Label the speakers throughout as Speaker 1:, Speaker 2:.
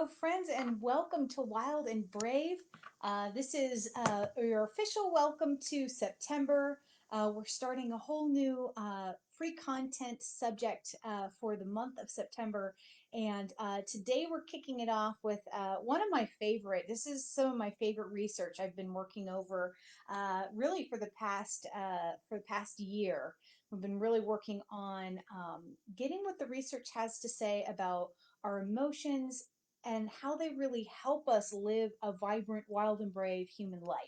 Speaker 1: Hello, friends, and welcome to Wild and Brave. This is your official welcome to September. We're starting a whole new free content subject for the month of September. And today we're kicking it off with one of my favorite. This is some of my favorite research I've been working over really for the past year. We've been really working on getting what the research has to say about our emotions and how they really help us live a vibrant, wild, and brave human life.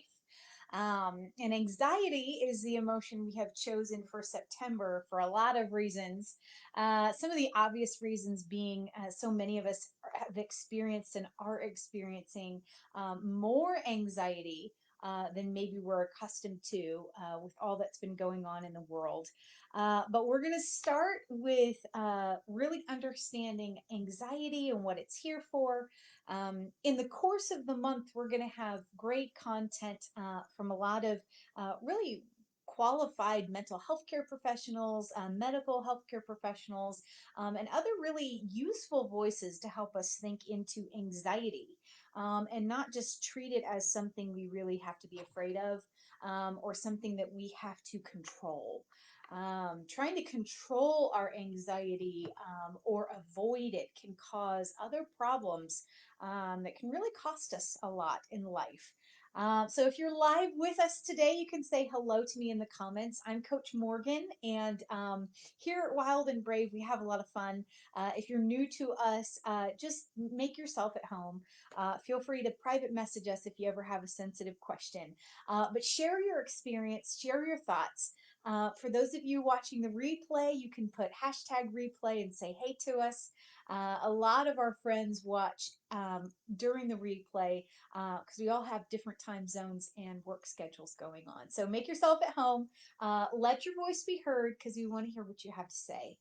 Speaker 1: And anxiety is the emotion we have chosen for September for a lot of reasons. Some of the obvious reasons being so many of us have experienced and are experiencing more anxiety. Than maybe we're accustomed to with all that's been going on in the world. But we're going to start with really understanding anxiety and what it's here for. In the course of the month, we're going to have great content from a lot of really qualified mental health care professionals, medical health care professionals, and other really useful voices to help us think into anxiety and not just treat it as something we really have to be afraid of or something that we have to control. Trying to control our anxiety or avoid it can cause other problems that can really cost us a lot in life. So if you're live with us today, you can say hello to me in the comments. I'm Coach Morgan, and here at Wild and Brave, we have a lot of fun. If you're new to us, just make yourself at home. Feel free to private message us if you ever have a sensitive question. But share your experience, share your thoughts. For those of you watching the replay, you can put hashtag replay and say hey to us. A lot of our friends watch during the replay because we all have different time zones and work schedules going on. So make yourself at home. Let your voice be heard because we want to hear what you have to say.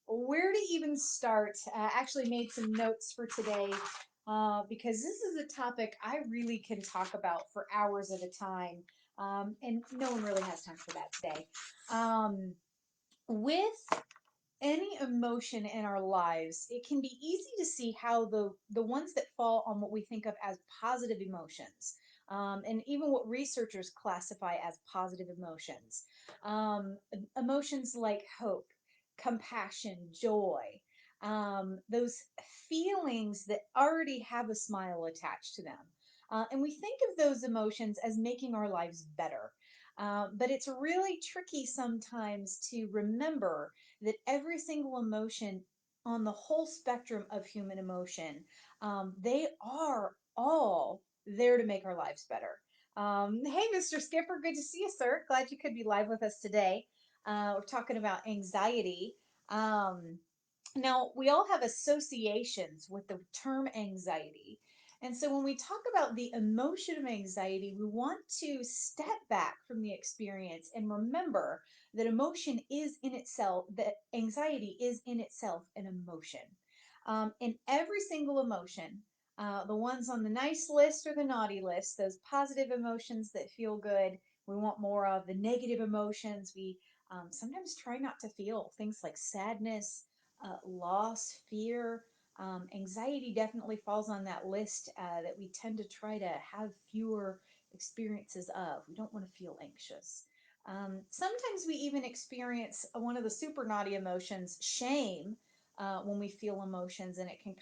Speaker 1: Where to even start? Actually made some notes for today because this is a topic I really can talk about for hours at a time. And no one really has time for that today. With any emotion in our lives, it can be easy to see how the ones that fall on what we think of as positive emotions, and even what researchers classify as positive emotions, emotions like hope, compassion, joy, those feelings that already have a smile attached to them. And we think of those emotions as making our lives better. But it's really tricky sometimes to remember that every single emotion on the whole spectrum of human emotion, they are all there to make our lives better. Hey, Mr. Skipper, good to see you, sir. Glad you could be live with us today. We're talking about anxiety. Um, Now, we all have associations with the term anxiety. And so when we talk about the emotion of anxiety, we want to step back from the experience and remember that emotion is in itself, that anxiety is in itself an emotion. And every single emotion, the ones on the nice list or the naughty list, those positive emotions that feel good, we want more of. The negative emotions, we sometimes try not to feel things like sadness, loss, fear. Anxiety definitely falls on that list that we tend to try to have fewer experiences of. We don't want to feel anxious. Sometimes we even experience one of the super naughty emotions, shame, when we feel emotions, and it can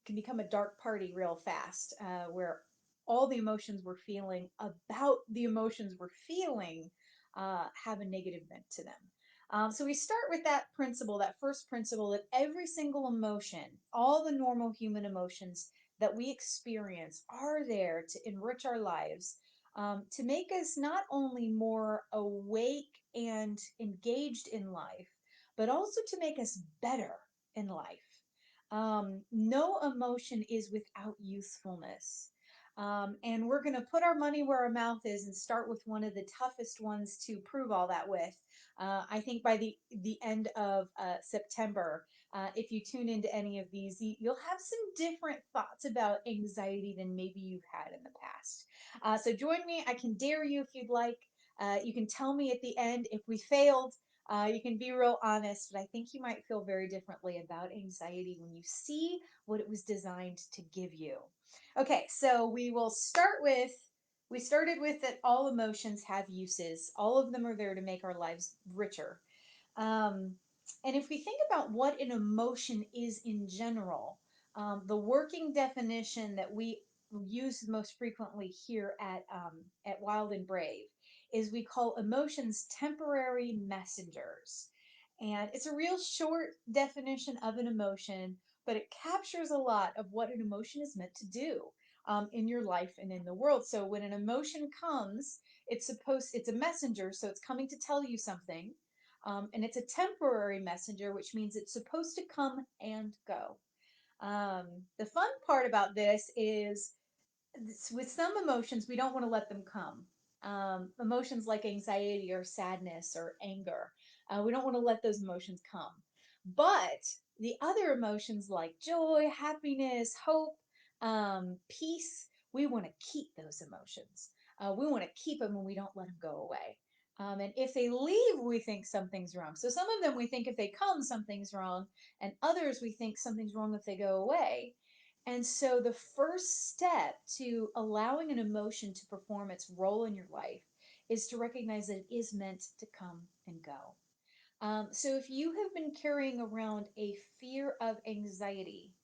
Speaker 1: become a dark party real fast, where all the emotions we're feeling about the emotions we're feeling have a negative bent to them. So we start with that principle, that first principle, that every single emotion, all the normal human emotions that we experience are there to enrich our lives, to make us not only more awake and engaged in life, but also to make us better in life. No emotion is without usefulness. And we're going to put our money where our mouth is and start with one of the toughest ones to prove all that with. I think by the end of September, if you tune into any of these, you'll have some different thoughts about anxiety than maybe you've had in the past. So join me. I can dare you if you'd like. You can tell me at the end if we failed. You can be real honest, but I think you might feel very differently about anxiety when you see what it was designed to give you. Okay, so we started with that all emotions have uses. All of them are there to make our lives richer. Um, and if we think about what an emotion is in general, the working definition that we use most frequently here at Wild and Brave is we call emotions temporary messengers. And it's a real short definition of an emotion, but it captures a lot of what an emotion is meant to do in your life and in the world. So when an emotion comes, it's a messenger, so it's coming to tell you something, and it's a temporary messenger, which means it's supposed to come and go. The fun part about this is with some emotions, we don't want to let them come. Emotions like anxiety or sadness or anger, we don't want to let those emotions come. But the other emotions like joy, happiness, hope, peace, we want to keep those emotions. We want to keep them and we don't let them go away. And if they leave, we think something's wrong. So some of them we think if they come, something's wrong, and others we think something's wrong if they go away. And so the first step to allowing an emotion to perform its role in your life is to recognize that it is meant to come and go. So if you have been carrying around a fear of anxiety,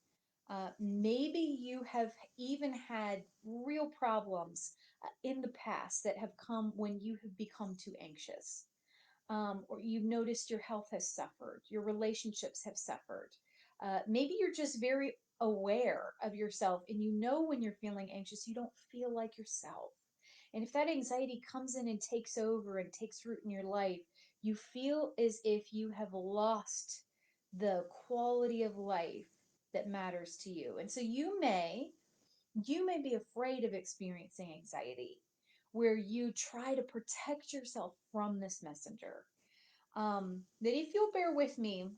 Speaker 1: maybe you have even had real problems in the past that have come when you have become too anxious, or you've noticed your health has suffered, your relationships have suffered. Maybe you're just very aware of yourself and you know when you're feeling anxious, you don't feel like yourself. And if that anxiety comes in and takes over and takes root in your life, you feel as if you have lost the quality of life that matters to you. And so you may be afraid of experiencing anxiety where you try to protect yourself from this messenger. That if you'll bear with me,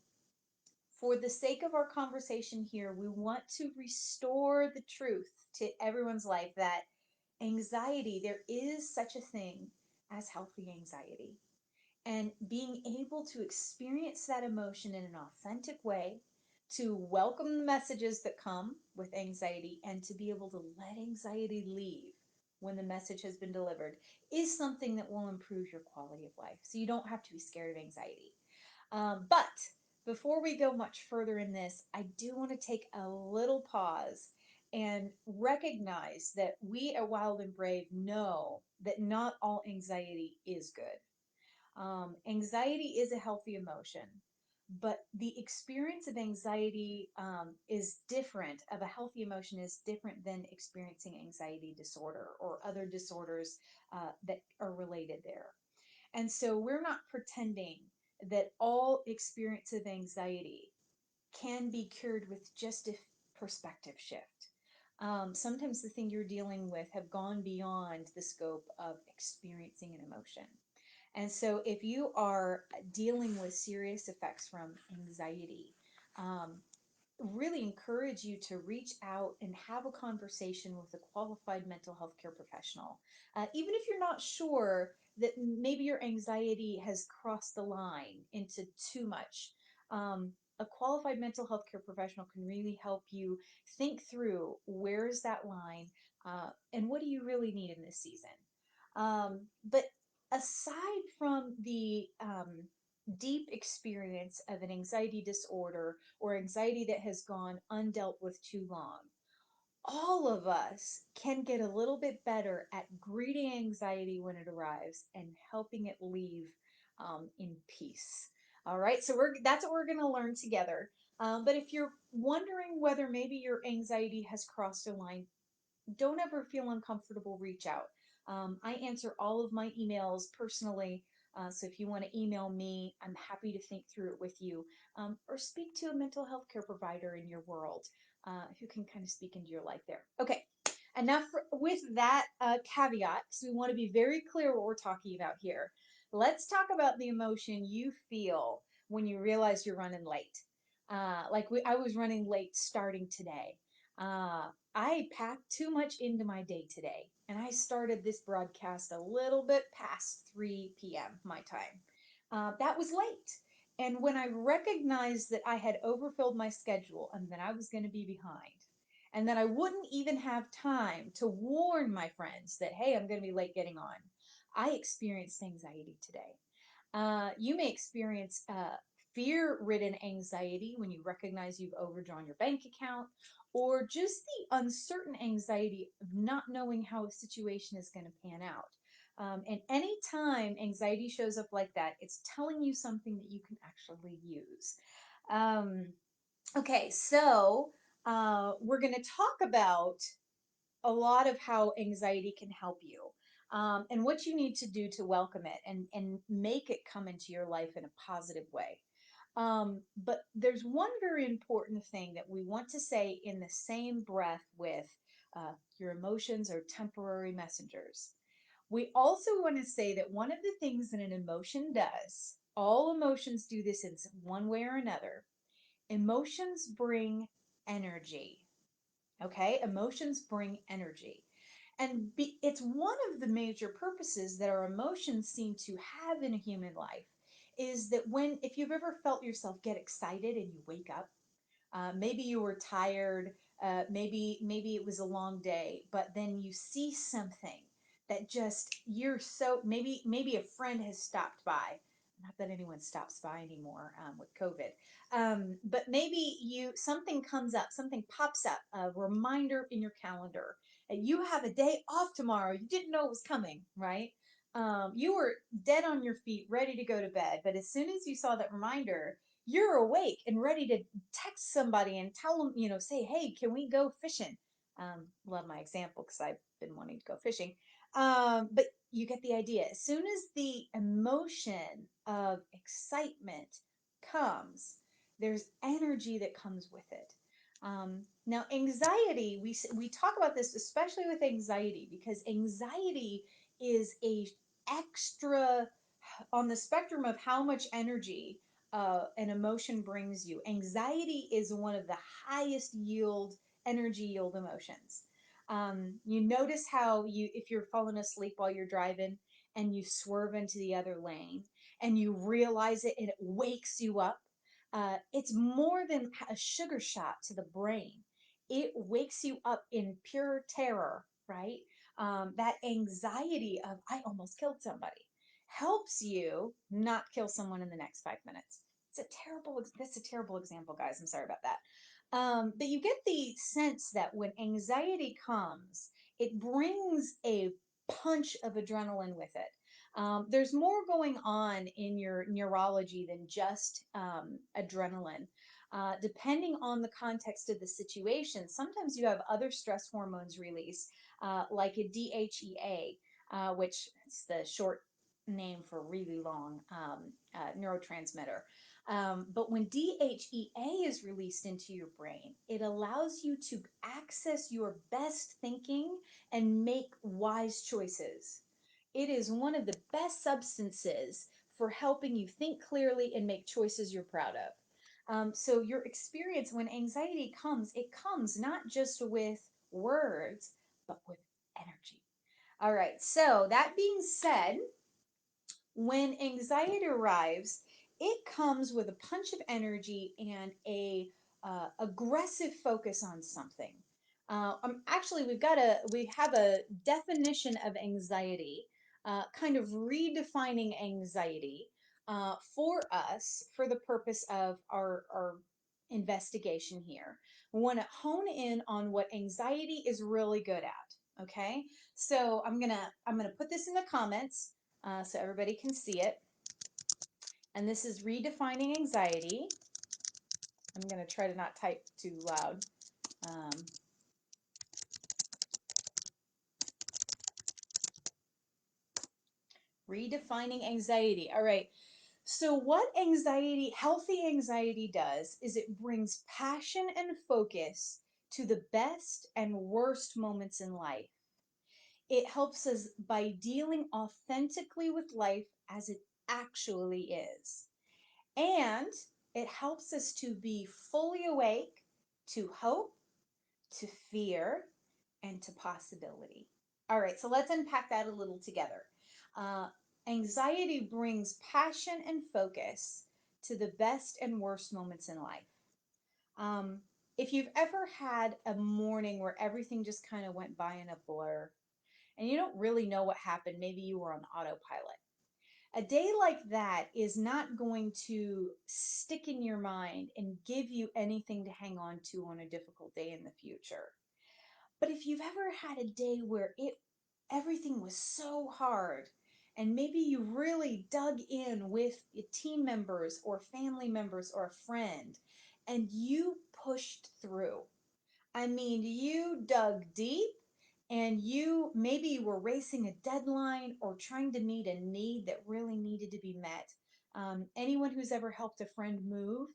Speaker 1: for the sake of our conversation here, we want to restore the truth to everyone's life that anxiety, there is such a thing as healthy anxiety. And being able to experience that emotion in an authentic way, to welcome the messages that come with anxiety, and to be able to let anxiety leave when the message has been delivered is something that will improve your quality of life. So you don't have to be scared of anxiety. But before we go much further in this, I do want to take a little pause and recognize that we at Wild and Brave know that not all anxiety is good. Anxiety is a healthy emotion, but the experience of anxiety is different, of a healthy emotion is different than experiencing anxiety disorder or other disorders that are related there. And so we're not pretending that all experience of anxiety can be cured with just a perspective shift. Sometimes the thing you're dealing with have gone beyond the scope of experiencing an emotion. And so if you are dealing with serious effects from anxiety, um, really encourage you to reach out and have a conversation with a qualified mental health care professional. Even if you're not sure that maybe your anxiety has crossed the line into too much, a qualified mental health care professional can really help you think through where is that line, and what do you really need in this season. But aside from the deep experience of an anxiety disorder or anxiety that has gone undealt with too long, all of us can get a little bit better at greeting anxiety when it arrives and helping it leave in peace. All right, so that's what we're going to learn together. But if you're wondering whether maybe your anxiety has crossed a line, don't ever feel uncomfortable, reach out. I answer all of my emails personally. So if you want to email me, I'm happy to think through it with you, or speak to a mental health care provider in your world who can kind of speak into your life there. Okay, enough with that caveat, because we want to be very clear what we're talking about here. Let's talk about the emotion you feel when you realize you're running late. I was running late starting today. I packed too much into my day today, and I started this broadcast a little bit past 3 p.m. my time. That was late. And when I recognized that I had overfilled my schedule and that I was going to be behind, and that I wouldn't even have time to warn my friends that, hey, I'm going to be late getting on, I experienced anxiety today. You may experience fear ridden anxiety when you recognize you've overdrawn your bank account, or just the uncertain anxiety of not knowing how a situation is going to pan out. And anytime anxiety shows up like that, it's telling you something that you can actually use. Um, okay, so we're going to talk about a lot of how anxiety can help you, and what you need to do to welcome it and make it come into your life in a positive way. But there's one very important thing that we want to say in the same breath with your emotions are temporary messengers. We also want to say that one of the things that an emotion does, all emotions do this in one way or another, emotions bring energy. Okay, emotions bring energy. And it's one of the major purposes that our emotions seem to have in a human life is that when, if you've ever felt yourself get excited and you wake up, maybe you were tired, maybe it was a long day, but then you see something that just you're so maybe a friend has stopped by. Not that anyone stops by anymore with COVID, but maybe you something comes up, something pops up, a reminder in your calendar, and you have a day off tomorrow. You didn't know it was coming, right? You were dead on your feet, ready to go to bed, but as soon as you saw that reminder, you're awake and ready to text somebody and tell them, say, hey, can we go fishing? Love my example because I've been wanting to go fishing. But you get the idea. As soon as the emotion of excitement comes, there's energy that comes with it. Now, anxiety, we talk about this especially with anxiety because anxiety is a extra on the spectrum of how much energy an emotion brings you. Anxiety is one of the highest yield, energy yield emotions. You notice how if you're falling asleep while you're driving and you swerve into the other lane and you realize it and it wakes you up, it's more than a sugar shot to the brain. It wakes you up in pure terror, right? That anxiety of, I almost killed somebody helps you not kill someone in the next 5 minutes. That's a terrible example, guys. I'm sorry about that. But you get the sense that when anxiety comes, it brings a punch of adrenaline with it. There's more going on in your neurology than just adrenaline. Depending on the context of the situation, sometimes you have other stress hormones release, like a DHEA, which is the short name for really long neurotransmitter. But when DHEA is released into your brain, it allows you to access your best thinking and make wise choices. It is one of the best substances for helping you think clearly and make choices you're proud of. So, your experience when anxiety comes, it comes not just with words, but with energy. All right, so that being said, when anxiety arrives, it comes with a punch of energy and a aggressive focus on something. Actually, we have a definition of anxiety, kind of redefining anxiety for us for the purpose of our investigation here. We want to hone in on what anxiety is really good at. Okay, so I'm gonna put this in the comments so everybody can see it. And this is redefining anxiety. I'm going to try to not type too loud. Um, redefining anxiety. All right. So, what healthy anxiety does is it brings passion and focus to the best and worst moments in life. It helps us by dealing authentically with life as it actually is. And it helps us to be fully awake to hope, to fear, and to possibility. All right, so let's unpack that a little together. Uh, Anxiety brings passion and focus to the best and worst moments in life. Um, if you've ever had a morning where everything just kind of went by in a blur and you don't really know what happened, maybe you were on autopilot. A day like that is not going to stick in your mind and give you anything to hang on to on a difficult day in the future. But if you've ever had a day where it everything was so hard and maybe you really dug in with team members or family members or a friend and you pushed through. I mean, you dug deep and maybe you were racing a deadline or trying to meet a need that really needed to be met. Anyone who's ever helped a friend move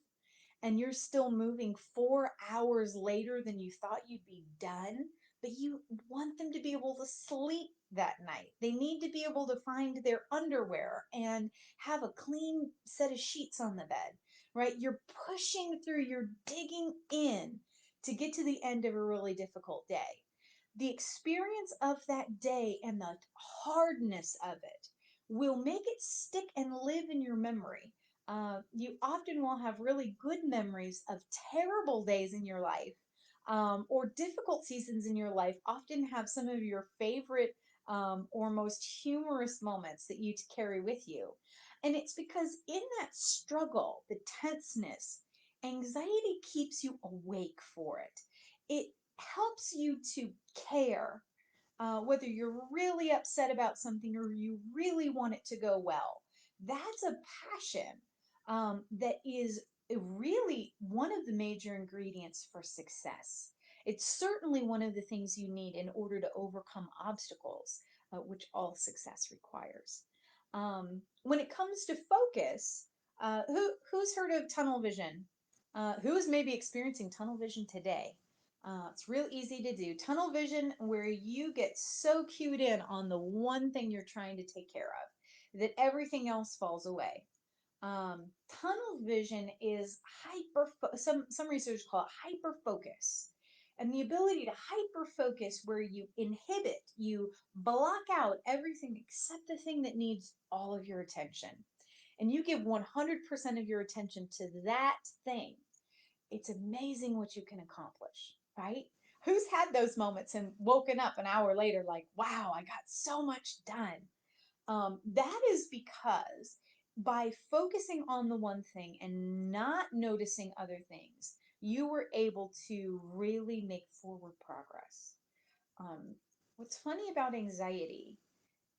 Speaker 1: and you're still moving 4 hours later than you thought you'd be done, but you want them to be able to sleep that night. They need to be able to find their underwear and have a clean set of sheets on the bed, right? You're pushing through, you're digging in to get to the end of a really difficult day. The experience of that day and the hardness of it will make it stick and live in your memory. You often will have really good memories of terrible days in your life, or difficult seasons in your life. Often have some of your favorite or most humorous moments that you carry with you. And it's because in that struggle, the tenseness, anxiety keeps you awake for it. It helps you to care, whether you're really upset about something or you really want it to go well. That's a passion that is really one of the major ingredients for success. It's certainly one of the things you need in order to overcome obstacles, which all success requires. When it comes to focus, who's heard of tunnel vision? Who's maybe experiencing tunnel vision today? It's real easy to do. Tunnel vision, where you get so cued in on the one thing you're trying to take care of that everything else falls away. Tunnel vision is some research call it hyper focus, and the ability to hyper focus where you inhibit, you block out everything except the thing that needs all of your attention, and you give 100% of your attention to that thing. It's amazing what you can accomplish, right? Who's had those moments and woken up an hour later like, wow, I got so much done? That is because by focusing on the one thing and not noticing other things, you were able to really make forward progress. Um, what's funny about anxiety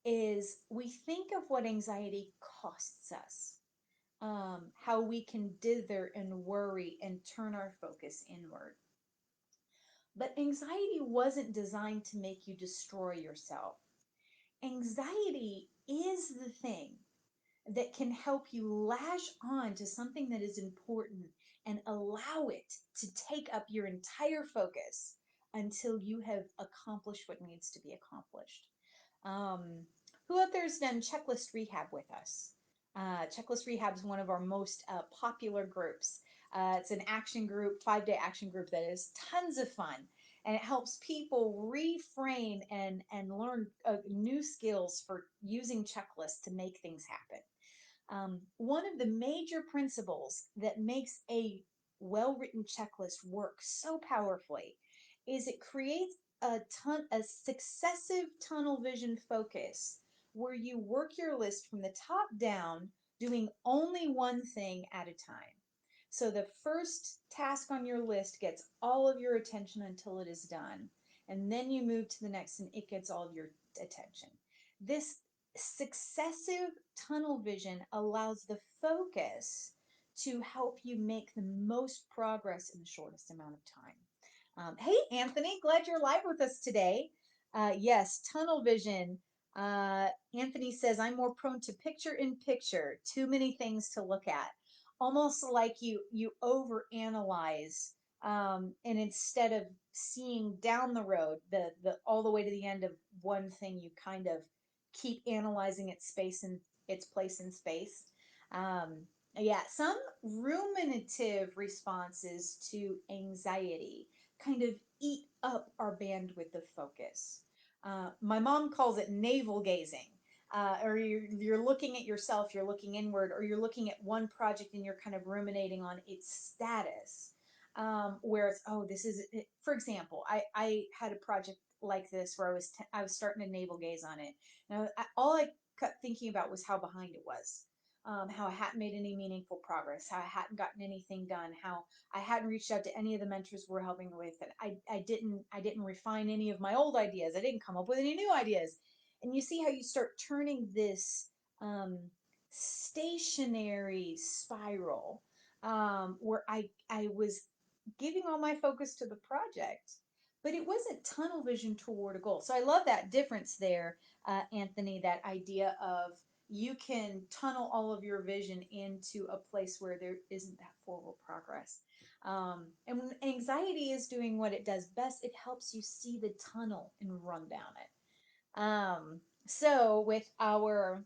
Speaker 1: is we think of what anxiety costs us, how we can dither and worry and turn our focus inward. But anxiety wasn't designed to make you destroy yourself. Anxiety is the thing that can help you lash on to something that is important and allow it to take up your entire focus until you have accomplished what needs to be accomplished. Um, who out there has done checklist rehab with us? Checklist rehab is one of our most popular groups. It's an action group, 5 day action group that is tons of fun. And it helps people reframe and learn new skills for using checklists to make things happen. One of the major principles that makes a well written checklist work so powerfully is it creates a successive tunnel vision focus where you work your list from the top down, doing only one thing at a time. So the first task on your list gets all of your attention until it is done. And then you move to the next and it gets all of your attention. This successive tunnel vision allows the focus to help you make the most progress in the shortest amount of time. Hey, Anthony, glad you're live with us today. Yes, tunnel vision. Anthony says, I'm more prone to picture in picture, too many things to look at. Almost like you overanalyze, and instead of seeing down the road, the all the way to the end of one thing, you kind of keep analyzing its space and its place in space. Um, yeah, some ruminative responses to anxiety kind of eat up our bandwidth of focus. My mom calls it navel gazing. or you're looking at yourself, you're looking inward, or you're looking at one project and you're kind of ruminating on its status. Where it's, oh, this is it. For example, I had a project like this where I was starting to navel gaze on it. And all I kept thinking about was how behind it was. How I hadn't made any meaningful progress, how I hadn't gotten anything done, how I hadn't reached out to any of the mentors we're helping with, and I didn't refine any of my old ideas. I didn't come up with any new ideas. And you see how you start turning this um, stationary spiral, where I was giving all my focus to the project, but it wasn't tunnel vision toward a goal. So I love that difference there, Anthony. That idea of you can tunnel all of your vision into a place where there isn't that forward progress. And when anxiety is doing what it does best, it helps you see the tunnel and run down it. So, with our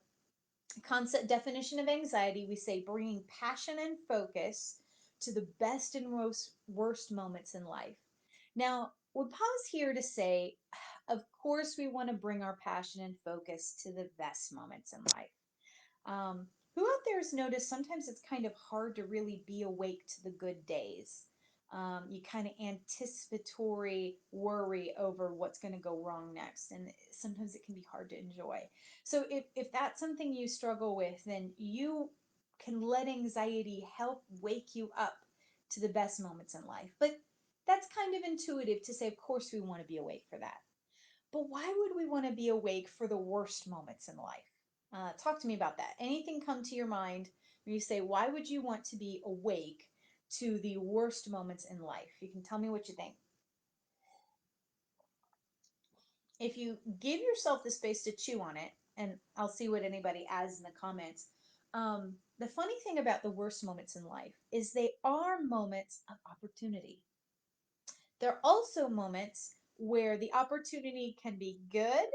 Speaker 1: concept definition of anxiety, we say bringing passion and focus to the best and most worst moments in life. Now, we'll pause here to say, of course, we want to bring our passion and focus to the best moments in life. Um, who out there has noticed sometimes it's kind of hard to really be awake to the good days? You kind of anticipatory worry over what's going to go wrong next, and sometimes it can be hard to enjoy. So, if that's something you struggle with, then you can let anxiety help wake you up to the best moments in life. But that's kind of intuitive to say, of course, we want to be awake for that. But why would we want to be awake for the worst moments in life? Talk to me about that. Anything come to your mind when you say, why would you want to be awake to the worst moments in life? You can tell me what you think. If you give yourself the space to chew on it, and I'll see what anybody adds in the comments. The funny thing about the worst moments in life is they are moments of opportunity. They're also moments where the opportunity can be good.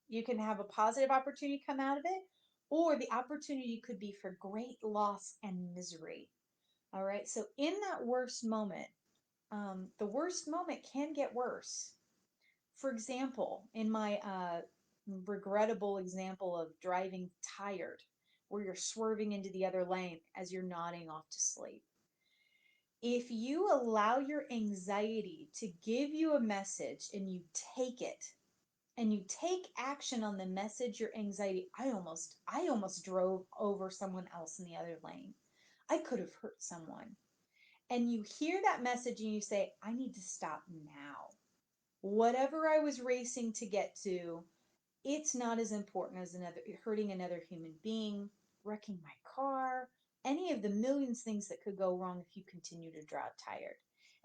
Speaker 1: You can have a positive opportunity come out of it, or the opportunity could be for great loss and misery. All right. So, in that worst moment, the worst moment can get worse. For example, in my regrettable example of driving tired, where you're swerving into the other lane as you're nodding off to sleep, if you allow your anxiety to give you a message and you take it and you take action on the message, your anxiety, I almost drove over someone else in the other lane, I could have hurt someone, and you hear that message and you say, I need to stop now. Whatever I was racing to get to, it's not as important as another hurting another human being, wrecking my car, any of the millions of things that could go wrong if you continue to drive tired.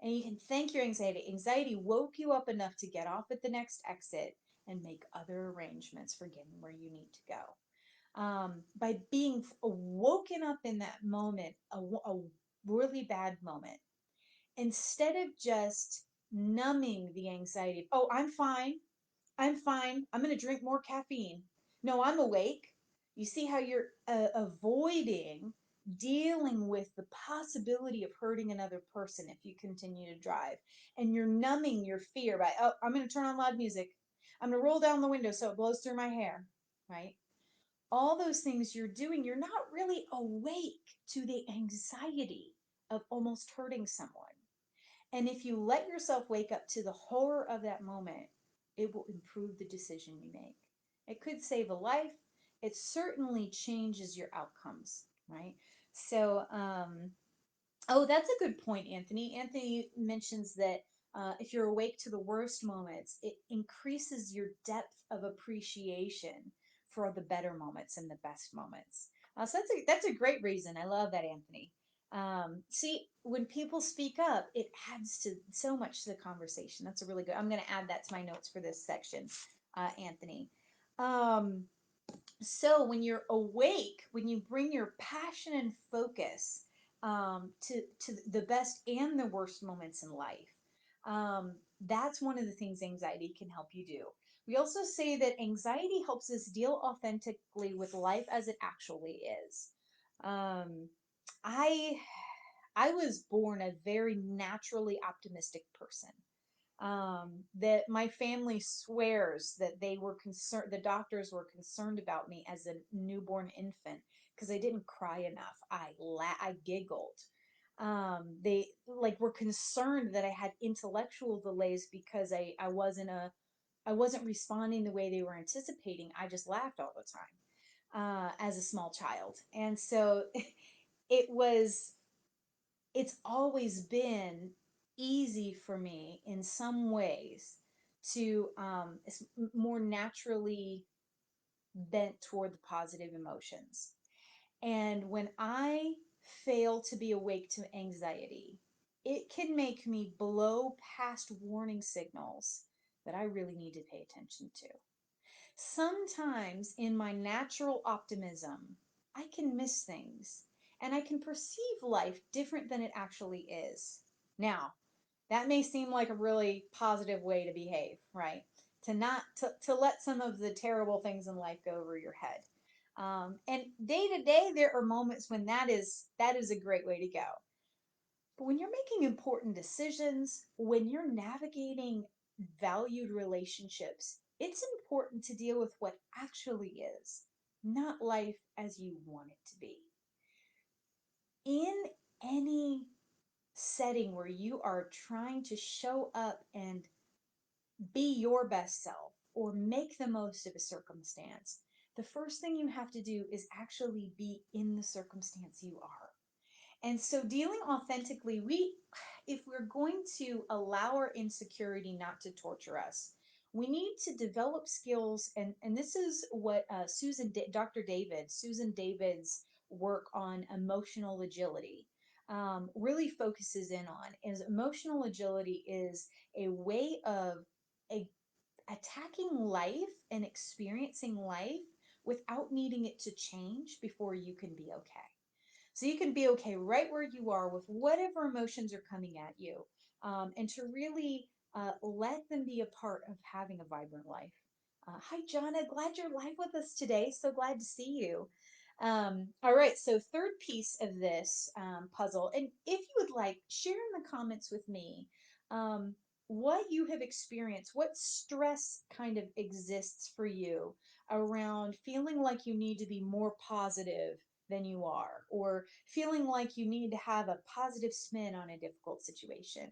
Speaker 1: And you can thank your anxiety. Anxiety woke you up enough to get off at the next exit and make other arrangements for getting where you need to go. By being woken up in that moment, a really bad moment, instead of just numbing the anxiety, oh, I'm fine, I'm fine. I'm going to drink more caffeine. No, I'm awake. You see how you're avoiding dealing with the possibility of hurting another person if you continue to drive. And you're numbing your fear by, oh, I'm going to turn on loud music. I'm going to roll down the window so it blows through my hair, right? All those things you're doing, you're not really awake to the anxiety of almost hurting someone. And if you let yourself wake up to the horror of that moment, it will improve the decision you make. It could save a life. It certainly changes your outcomes, right? So, oh, that's a good point, Anthony. Anthony mentions that if you're awake to the worst moments, it increases your depth of appreciation for the better moments and the best moments. So that's a great reason. I love that, Anthony. See, when people speak up, it adds to so much to the conversation. That's a really good. I'm going to add that to my notes for this section, Anthony. Um, so when you're awake, when you bring your passion and focus to the best and the worst moments in life, that's one of the things anxiety can help you do. We also say that anxiety helps us deal authentically with life as it actually is. Um, I I was born a very naturally optimistic person. that my family swears that they were concerned, the doctors were concerned about me as a newborn infant because I didn't cry enough. I giggled. They like were concerned that I had intellectual delays because I wasn't responding the way they were anticipating. I just laughed all the time as a small child. And so it was, it's always been easy for me in some ways to more naturally bent toward the positive emotions. And when I fail to be awake to anxiety, it can make me blow past warning signals that I really need to pay attention to. Sometimes in my natural optimism, I can miss things and I can perceive life different than it actually is. Now, that may seem like a really positive way to behave, right? To not to let some of the terrible things in life go over your head. And day to day, there are moments when that is a great way to go. But when you're making important decisions, when you're navigating valued relationships, it's important to deal with what actually is, not life as you want it to be. In any setting where you are trying to show up and be your best self or make the most of a circumstance, the first thing you have to do is actually be in the circumstance you are. And so dealing authentically, we if we're going to allow our insecurity not to torture us, we need to develop skills. And this is what Susan David's work on emotional agility really focuses in on. Is emotional agility is a way of a, attacking life and experiencing life without needing it to change before you can be okay. So you can be okay right where you are with whatever emotions are coming at you, and to really let them be a part of having a vibrant life. Hi, Jonna. Glad you're live with us today. So glad to see you. All right. So, third piece of this puzzle, and if you would like, share in the comments with me um, what you have experienced, what stress kind of exists for you around feeling like you need to be more positive than you are, or feeling like you need to have a positive spin on a difficult situation.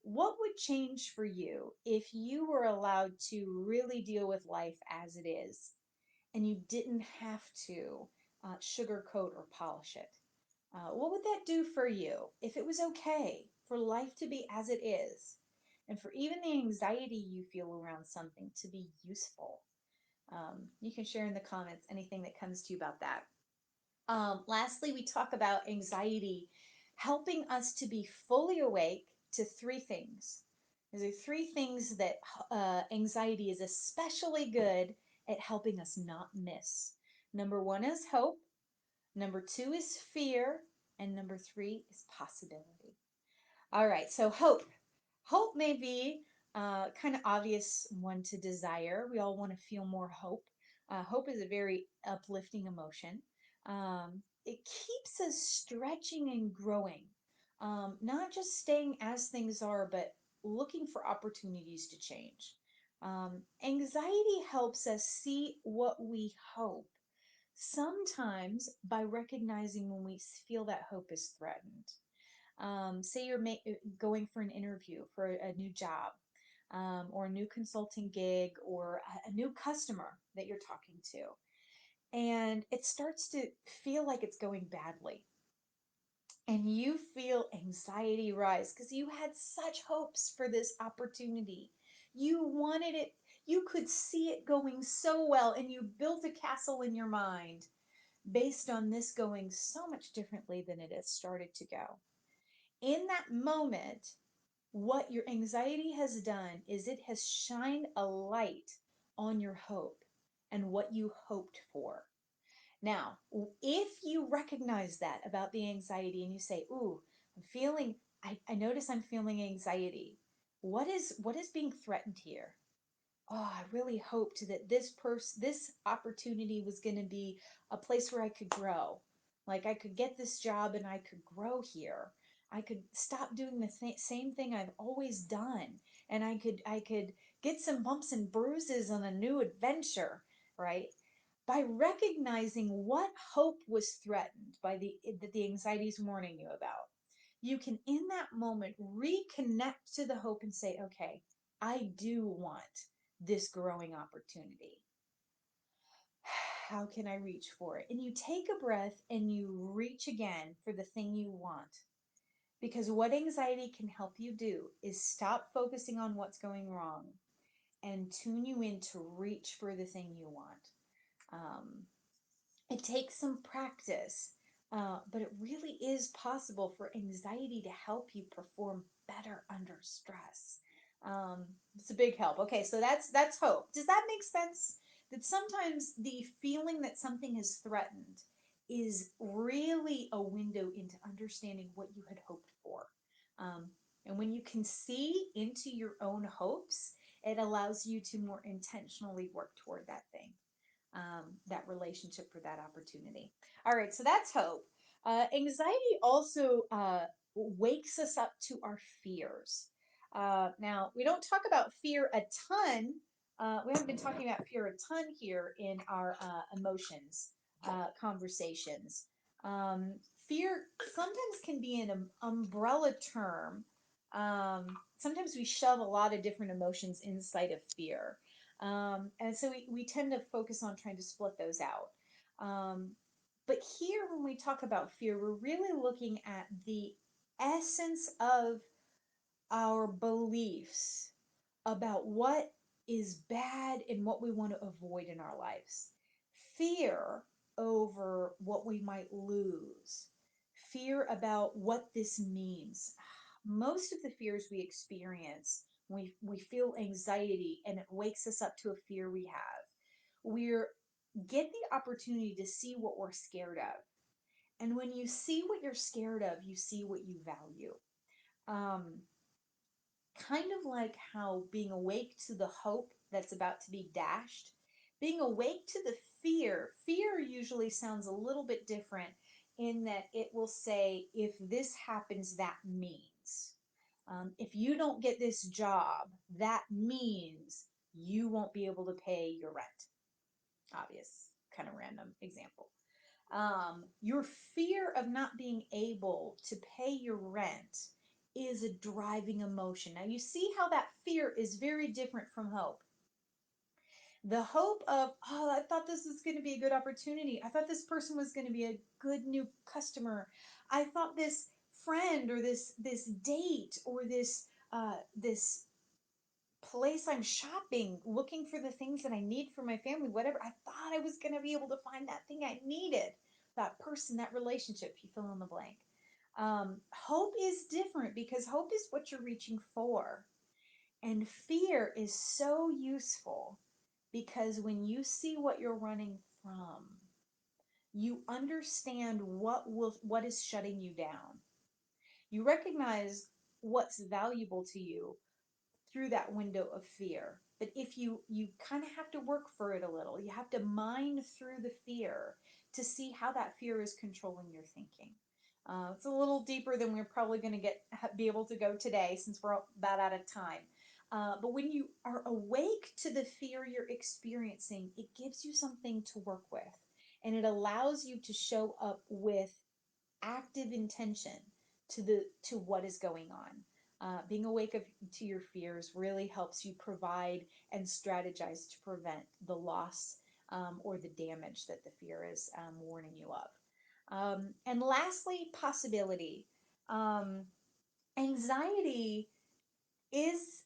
Speaker 1: What would change for you if you were allowed to really deal with life as it is and you didn't have to sugarcoat or polish it? What would that do for you if it was okay for life to be as it is and for even the anxiety you feel around something to be useful? You can share in the comments anything that comes to you about that. Lastly, we talk about anxiety helping us to be fully awake to three things. There are three things that anxiety is especially good at helping us not miss. Number one is hope, number two is fear, and number three is possibility. All right, so hope. Hope may be kind of obvious one to desire. We all want to feel more hope. Hope is a very uplifting emotion. It keeps us stretching and growing, not just staying as things are, but looking for opportunities to change. Anxiety helps us see what we hope, sometimes by recognizing when we feel that hope is threatened. Say you're going for an interview for a new job, or a new consulting gig, or a new customer that you're talking to, and it starts to feel like it's going badly. And you feel anxiety rise because you had such hopes for this opportunity. You wanted it, you could see it going so well, and you built a castle in your mind based on this going so much differently than it has started to go. In that moment, what your anxiety has done is it has shined a light on your hope and what you hoped for. Now, if you recognize that about the anxiety and you say, "Ooh, I'm feeling, I notice I'm feeling anxiety. What is being threatened here? Oh, I really hoped that this opportunity was going to be a place where I could grow. Like I could get this job and I could grow here. I could stop doing the same thing I've always done, and I could get some bumps and bruises on a new adventure, right? By recognizing what hope was threatened by the anxiety is warning you about, you can in that moment reconnect to the hope and say, okay, I do want this growing opportunity. How can I reach for it? And you take a breath and you reach again for the thing you want. Because what anxiety can help you do is stop focusing on what's going wrong and tune you in to reach for the thing you want. Um, it takes some practice, but it really is possible for anxiety to help you perform better under stress. It's a big help. Okay, so that's hope. Does that make sense? That sometimes the feeling that something is threatened is really a window into understanding what you had hoped for. Um, and when you can see into your own hopes, it allows you to more intentionally work toward that thing, that relationship or that opportunity. All right, so that's hope. Anxiety also wakes us up to our fears. Now, we don't talk about fear a ton. We haven't been talking about fear a ton here in our emotions conversations. Fear sometimes can be an umbrella term. Sometimes we shove a lot of different emotions inside of fear. And so we tend to focus on trying to split those out. But here, when we talk about fear, we're really looking at the essence of our beliefs about what is bad and what we want to avoid in our lives. Fear over what we might lose, fear about what this means. Most of the fears we experience, we feel anxiety and it wakes us up to a fear we have. We're get the opportunity to see what we're scared of. And when you see what you're scared of, you see what you value. Um, Kind of like how being awake to the hope that's about to be dashed, being awake to the fear usually sounds a little bit different in that it will say, if this happens, that means. If you don't get this job, that means you won't be able to pay your rent. Obvious, kind of random example. Your fear of not being able to pay your rent is a driving emotion. Now, you see how that fear is very different from hope. The hope of, oh, I thought this was going to be a good opportunity. I thought this person was going to be a good new customer. I thought this friend or this date or this place I'm shopping, looking for the things that I need for my family, whatever. I thought I was going to be able to find that thing I needed, that person, that relationship, you fill in the blank. Hope is different because hope is what you're reaching for. And fear is so useful because when you see what you're running from, you understand what is shutting you down. You recognize what's valuable to you through that window of fear. But if you kind of have to work for it a little, you have to mine through the fear to see how that fear is controlling your thinking. It's a little deeper than we're probably going to be able to go today since we're about out of time. But when you are awake to the fear you're experiencing, it gives you something to work with, and it allows you to show up with active intention to what is going on. Being awake to your fears really helps you provide and strategize to prevent the loss or the damage that the fear is warning you of. And lastly, possibility. Um, Anxiety is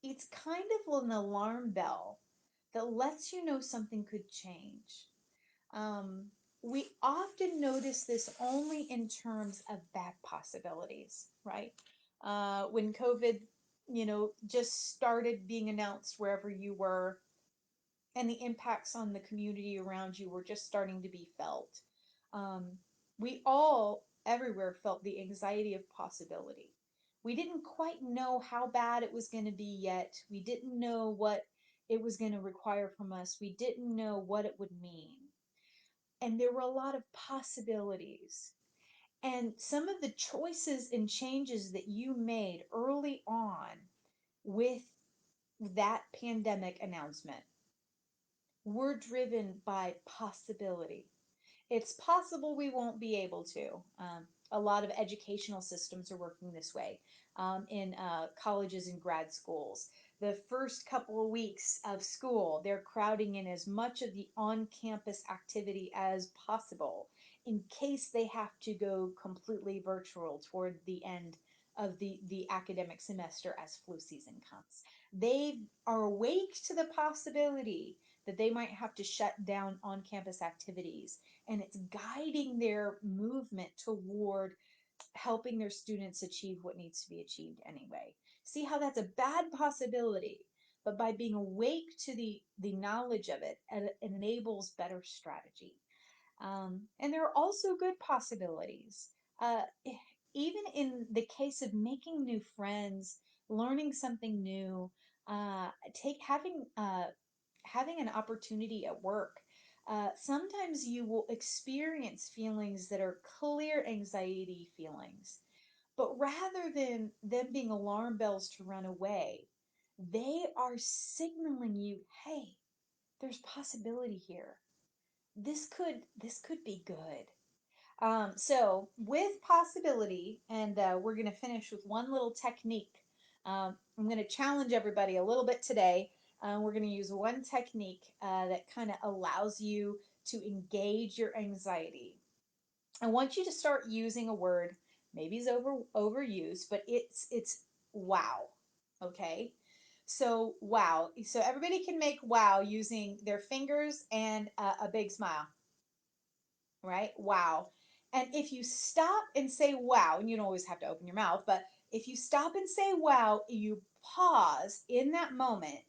Speaker 1: it's kind of an alarm bell that lets you know something could change. Um, we often notice this only in terms of bad possibilities, right? When COVID, just started being announced wherever you were, and the impacts on the community around you were just starting to be felt. Um, we all, everywhere, felt the anxiety of possibility. We didn't quite know how bad it was going to be yet. We didn't know what it was going to require from us. We didn't know what it would mean. And there were a lot of possibilities. And some of the choices and changes that you made early on with that pandemic announcement were driven by possibility. It's possible we won't be able to. A lot of educational systems are working this way in colleges and grad schools. The first couple of weeks of school, they're crowding in as much of the on campus activity as possible in case they have to go completely virtual toward the end of the academic semester as flu season comes. They are awake to the possibility that they might have to shut down on campus activities, and it's guiding their movement toward helping their students achieve what needs to be achieved anyway. See how that's a bad possibility, but by being awake to the knowledge of it, it enables better strategy. And there are also good possibilities. Even in the case of making new friends, learning something new, take having an opportunity at work. Sometimes you will experience feelings that are clear anxiety feelings, but rather than them being alarm bells to run away, they are signaling you, hey, there's possibility here. This could be good. So with possibility, and we're going to finish with one little technique. I'm going to challenge everybody a little bit today. We're going to use one technique that kind of allows you to engage your anxiety. I want you to start using a word. Maybe it's overused, but it's wow. Okay. So wow. So everybody can make wow using their fingers and a big smile, right? Wow. And if you stop and say wow, and you don't always have to open your mouth, but if you stop and say wow, you pause in that moment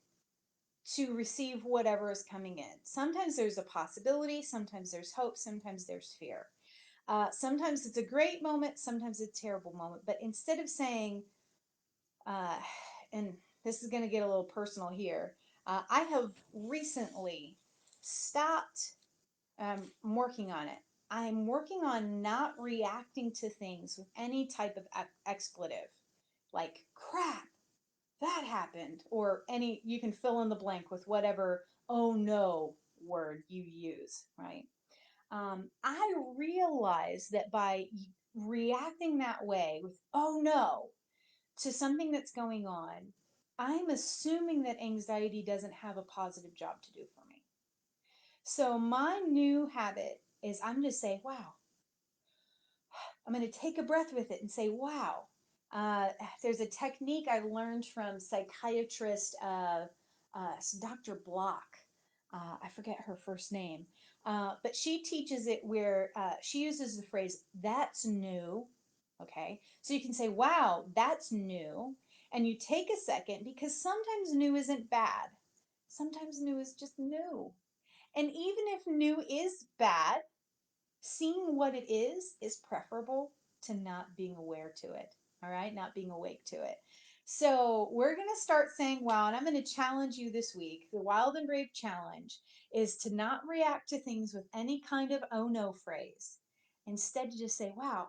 Speaker 1: to receive whatever is coming in. Sometimes there's a possibility, sometimes there's hope, sometimes there's fear. Sometimes it's a great moment, sometimes it's a terrible moment. But instead of saying, uh, and this is going to get a little personal here, I have recently stopped. I'm working on it. I'm working on not reacting to things with any type of expletive, like crap, that happened, or any, you can fill in the blank with whatever oh no word you use, right? I realize that by reacting that way with oh no to something that's going on, I'm assuming that anxiety doesn't have a positive job to do for me. So my new habit is I'm just say, wow. I'm going to take a breath with it and say, wow. Uh, there's a technique I learned from psychiatrist Dr. Block. I forget her first name, but she teaches it where she uses the phrase, that's new. Okay. So you can say, wow, that's new. And you take a second because sometimes new isn't bad. Sometimes new is just new. And even if new is bad, seeing what it is preferable to not being aware to it. All right, not being awake to it. So we're going to start saying wow, and I'm going to challenge you this week. The Wild and Brave Challenge is to not react to things with any kind of oh no phrase. Instead, to just say, wow,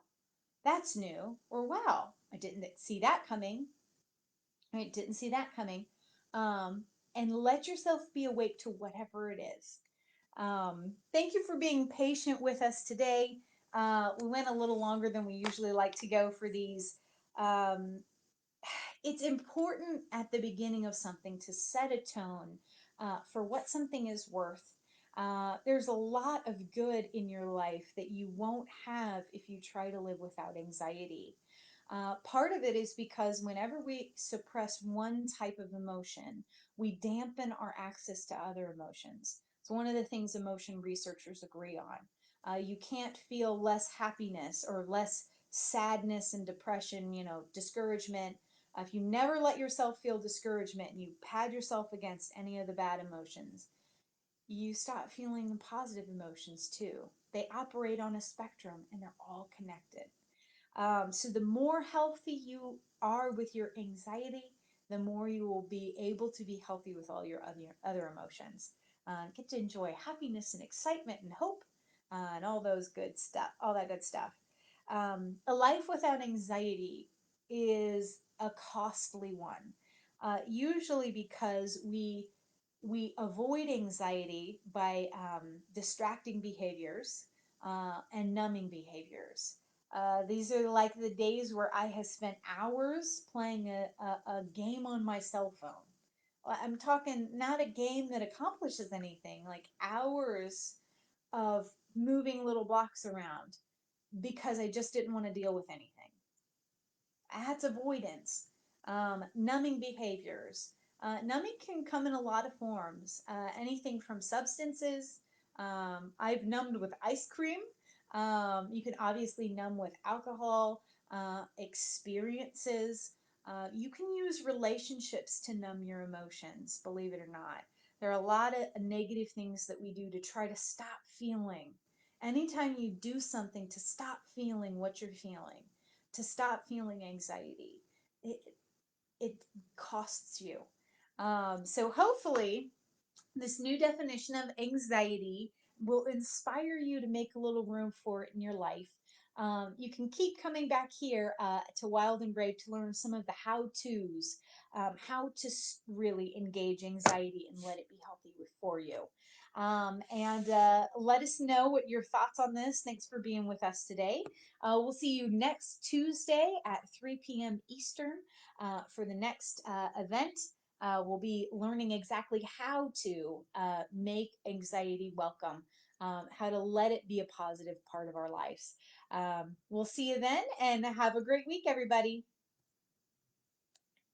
Speaker 1: that's new, or wow, I didn't see that coming. I didn't see that coming. Um, and let yourself be awake to whatever it is. Thank you for being patient with us today. We went a little longer than we usually like to go for these. Um, it's important at the beginning of something to set a tone for what something is worth. There's a lot of good in your life that you won't have if you try to live without anxiety. Part of it is because whenever we suppress one type of emotion, we dampen our access to other emotions. It's one of the things emotion researchers agree on. You can't feel less happiness or less sadness and depression, discouragement. If you never let yourself feel discouragement and you pad yourself against any of the bad emotions, you stop feeling the positive emotions too. They operate on a spectrum and they're all connected. So the more healthy you are with your anxiety, the more you will be able to be healthy with all your other emotions. Get to enjoy happiness and excitement and hope and all those good stuff, all that good stuff. A life without anxiety is a costly one, usually because we avoid anxiety by distracting behaviors and numbing behaviors. These are like the days where I have spent hours playing a game on my cell phone. I'm talking not a game that accomplishes anything, like hours of moving little blocks around because I just didn't want to deal with anything. That's avoidance. Numbing behaviors. Numbing can come in a lot of forms, anything from substances. I've numbed with ice cream. You can obviously numb with alcohol, experiences. You can use relationships to numb your emotions, believe it or not. There are a lot of negative things that we do to try to stop feeling. Anytime you do something to stop feeling what you're feeling, to stop feeling anxiety, it, it costs you. So hopefully this new definition of anxiety will inspire you to make a little room for it in your life. You can keep coming back here to Wild and Brave to learn some of the how-tos, how to really engage anxiety and let it be healthy for you. And let us know what your thoughts on this. Thanks for being with us today. We'll see you next Tuesday at 3 p.m. Eastern for the next event. We'll be learning exactly how to make anxiety welcome, how to let it be a positive part of our lives. We'll see you then and have a great week, everybody.